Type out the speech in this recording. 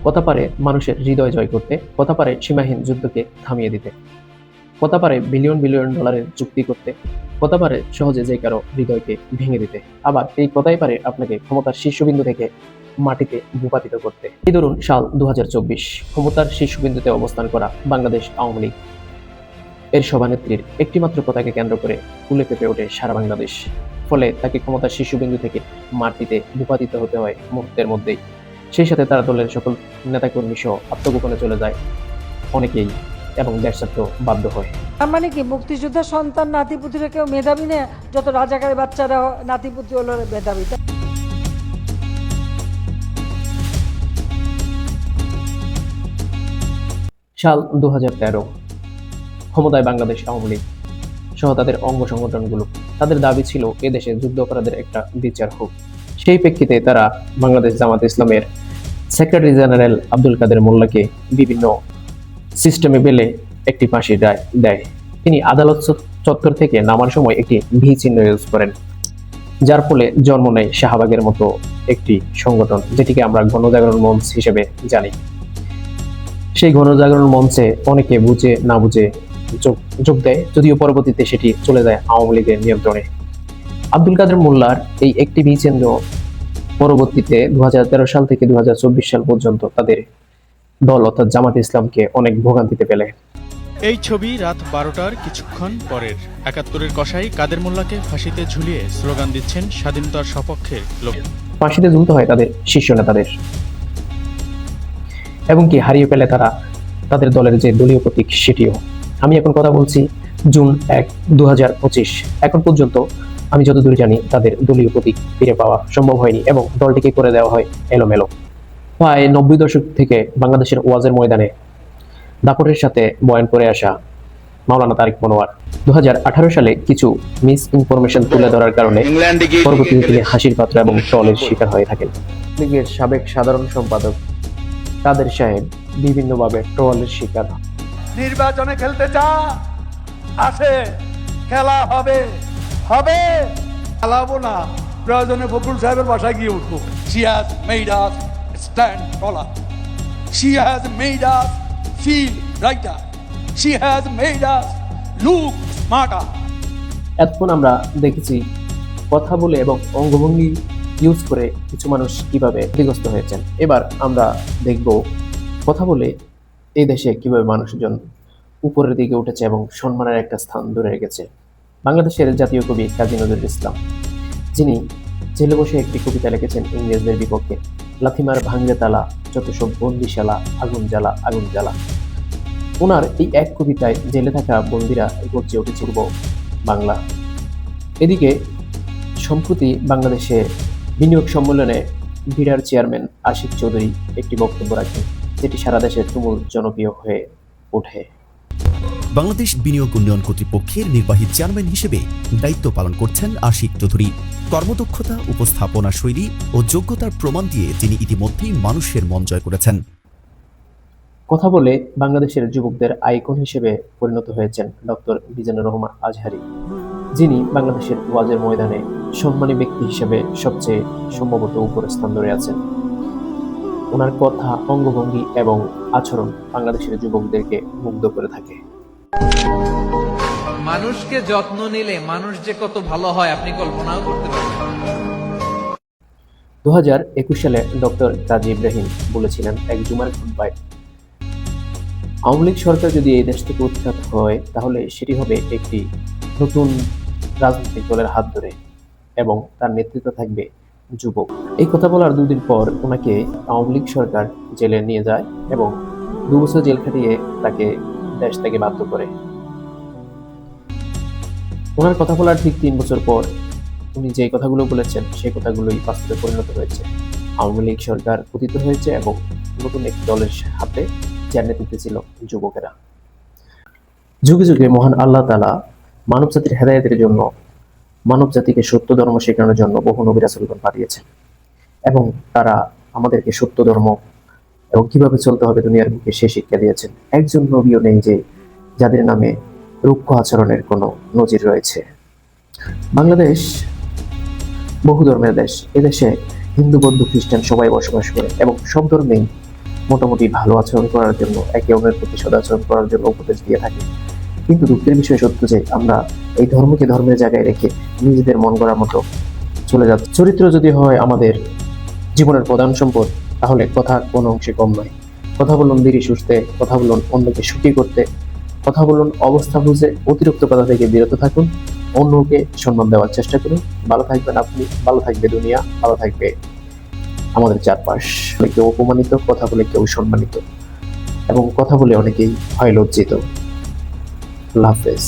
কথা পারে মানুষের হৃদয় জয় করতে, কথা পারে সীমাহীন যুদ্ধকে থামিয়ে দিতে, কথা পারে বিলিয়ন বিলিয়ন ডলারের চুক্তি করতে, কথা পারে সহজে যে কারো হৃদয়কে ভেঙে দিতে। আবার এই কথাই পারে আপনাকে ক্ষমতার শীর্ষবিন্দু থেকে মাটিতে ভূপাতিত করতে। এই ধরুন সাল 2024, ক্ষমতার শীর্ষবিন্দুতে অবস্থান করা বাংলাদেশ আওয়ামী লীগ এর সভানেত্রীর একটিমাত্র কথাকে কেন্দ্র করে ফুলে ফেঁপে ওঠে সারা বাংলাদেশ। ফলে তাকে ক্ষমতার শীর্ষবিন্দু থেকে মাটিতে ভূপাতিত হতে হয় মুহূর্তের মধ্যেই। সেই সাথে তার দলের সকল নেতাকর্মী সহ আত্মগোপনে চলে যায় অনেকেই এবং দেশ ছাড়তে বাধ্য হয়। তার মানে কি মুক্তিযোদ্ধার সন্তান নাতিপুতিরা কেউ মেধাবী না, যত রাজাকারের বাচ্চারা নাতিপুতি হলো মেধাবী। সাল 2013, ক্ষমতায় বাংলাদেশ আওয়ামী লীগ সহ তাদের অঙ্গ সংগঠনগুলো। তাদের দাবি ছিল এদেশে যুদ্ধ অপরাধের একটা বিচার হোক। সেই প্রেক্ষিতে তারা বাংলাদেশ জামাত ইসলামের সেক্রেটারি জেনারেল আব্দুল কাদের মোল্লাকে বিভিন্ন সিস্টেমে পেলে একটি ফাঁসির রায় দেয়। তিনি আদালত চত্বর থেকে নামার সময় একটি ভি চিহ্ন ইউজ করেন, যার ফলে জন্ম নেয় শাহবাগের মতো একটি সংগঠন, যেটিকে আমরা গণজাগরণ মঞ্চ হিসেবে জানি। সেই গণজাগরণ মঞ্চে অনেকে বুঝে না বুঝে যোগ দেয়, যদিও পরবর্তীতে সেটি চলে যায় আওয়ামী লীগের নিয়ন্ত্রণে। আব্দুল কাদের মোল্লার এই একটি ভি চিহ্ন পরবর্তীতে 2013 সাল থেকে 2024 সাল পর্যন্ত তাদের দল অর্থাৎ জামাত ইসলামকে অনেক ভোগান্তিতে ফেলে। এই ছবি রাত 12টার কিছুক্ষণ পরের। 71-এর কসাই কাদের মোল্লাকে ফাঁসিতে ঝুলিয়ে স্লোগান দিচ্ছেন স্বাধীনতার সপক্ষের লোক। ফাঁসিতে ঝুলতে হয় তাদের শীর্ষ নেতাদের, এবং কি হারিয়ে ফেলে তারা তাদের দলের যে দলীয় প্রতীক সেটিও। আমি এখন কথা বলছি জুন 1, 2025। এখন পর্যন্ত আমি যতদূর জানি তাদের দলীয় প্রতীক ফিরে পাওয়া সম্ভব হয়নি এবং দলটিকে করে দেওয়া হয় এলোমেলো। প্রায় 90 দশক থেকে বাংলাদেশের ওয়াজের ময়দানে দাপটের সাথে বয়ান করে আসা মাওলানা তারেক মনোয়ার 2018 সালে কিছু মিস ইনফরমেশন তুলে ধরার কারণে পরবর্তীতে তিনি হাসির পাত্র এবং ট্রলের শিকার হয়ে থাকেন। লীগের সাবেক সাধারণ সম্পাদক কাদের সাহেব বিভিন্নভাবে ট্রলের শিকার। নির্বাচনে খেলতে চা আসে, খেলা হবে হবে, খেলাবো না, প্রয়োজনে ফখরুল সাহেবের বাসায় গিয়ে উঠবো। She has made us stand taller. She has made us feel brighter. She has made us look smarter. এতক্ষণ আমরা দেখেছি কথা বলে এবং অঙ্গভঙ্গি ইউজ করে কিছু মানুষ কিভাবে ক্ষতিগ্রস্ত হয়েছেন। এবার আমরা দেখব কথা বলে এই দেশে কিভাবে মানুষজন উপরের দিকে উঠেছে এবং সম্মানের একটা স্থান ধরে রেখেছে। বাংলাদেশের জাতীয় কবি কাজী নজরুল ইসলাম, যিনি জেলে বসে একটি কবিতা লিখেছেন ইংরেজদের বিপক্ষে, লাথিমার ভাঙ্গে তালা, যত সব বন্দিশালা, আগুন জ্বালা আগুন জ্বালা। ওনার এই এক কবিতায় জেলে থাকা বন্দিরা গর্জে উঠেছে বাংলা। এদিকে সম্প্রতি বাংলাদেশে বিনিয়োগ সম্মেলনে বিডার চেয়ারম্যান আশিক চৌধুরী একটি বক্তব্য রাখেন, যেটি সারা দেশে তুমুল জনপ্রিয় হয়ে ওঠে। বাংলাদেশ বিনিয়োগ উন্নয়ন কর্তৃপক্ষের নির্বাহী চেয়ারম্যান হিসেবে দায়িত্ব পালন করছেন আশিক চৌধুরী। কর্মদক্ষতা, উপস্থাপনা শৈলী ও যোগ্যতার প্রমাণ দিয়ে তিনি ইতিমধ্যেই মানুষের মন জয় করেছেন। কথা বলে বাংলাদেশের যুবকদের আইকন হিসেবে পরিণত হয়েছেন ডক্টর মিজানুর রহমান আজহারী, যিনি বাংলাদেশের ওয়াজের ময়দানে সম্মানী ব্যক্তি হিসেবে সবচেয়ে সম্ভবত উপরের স্থান ধরে আছেন। ওনার কথা, অঙ্গভঙ্গি এবং আচরণ বাংলাদেশের যুবকদেরকে মুগ্ধ করে থাকে। মানুষকে যত্ন নিলে মানুষ যে কত ভালো হয় আপনি কল্পনাও করতে পারবেন। 2021 সালে ডক্টর কাজী ইব্রাহিম বলেছিলেন এক জুমার খুতবায়, আওয়ামী লীগ সরকার যদি এই দেশ থেকে উৎখাত হয় তাহলে সেটি হবে একটি নতুন রাজনৈতিক দলের হাত ধরে এবং তার নেতৃত্বে থাকবে যুবক। এই কথা বলার 2 দিন পর ওনাকে আওয়ামী লীগ সরকার জেলে নিয়ে যায় এবং 2 বছর জেল খাটিয়ে তাকে দেশ থেকে বাধ্য করে। ওনার কথা বলার ঠিক 3 বছর পর উনি যে কথাগুলো বলেছেন সেই কথাগুলোই বাস্তবে পরিণত হয়েছে। আওয়ামী লীগ সরকার পতিত হয়েছে এবং নতুন একটি দলের হাতে, যার নেতৃত্বে ছিল যুবকেরা। যুগে যুগে মহান আল্লাহ তাআলা মানব জাতির হেদায়েতের জন্য, মানব জাতিকে সত্য ধর্ম শেখানোর জন্য বহু নবী রাসূলগণ পাঠিয়েছেন এবং তারা আমাদেরকে সত্য ধর্ম এবং কিভাবে চলতে হবে দুনিয়ার বুকে সে শিক্ষা দিয়েছেন। একজন নবীও নেই যে যাদের নামে রুক্ষ আচরণের কোনো নজির রয়েছে। বাংলাদেশ বহু ধর্মের দেশ। এদেশে হিন্দু, বৌদ্ধ, খ্রিস্টান সবাই বসবাস করে এবং সব ধর্মেই মোটামুটি ভালো আচরণ করার জন্য, একে অন্যের প্রতি সদাচরণ করার জন্য উপদেশ দিয়ে থাকে। কিন্তু দুঃখের বিষয় সত্য যে আমরা এই ধর্মকে ধর্মের জায়গায় রেখে নিজেদের মন গড়ার মতো চলে যাচ্ছে। চরিত্র যদি হয় আমাদের জীবনের প্রধান সম্পদ, তাহলে কথা কোনো অংশে কম নয়। কথা বলুন ধীরে সুস্থে, কথা বলুন অন্যকে সুখী করতে, কথা বলুন অবস্থা বুঝে, অতিরিক্ত কথা থেকে বিরত থাকুন, অন্যকে সম্মান দেওয়ার চেষ্টা করুন। ভালো থাকবেন আপনি, ভালো থাকবে দুনিয়া, ভালো থাকবে আমাদের চারপাশ। কেউ অপমানিত, কথা বলে কেউ সম্মানিত, এবং কথা বলে অনেকেই হয় লজ্জিত। আল্লাহ হাফেজ।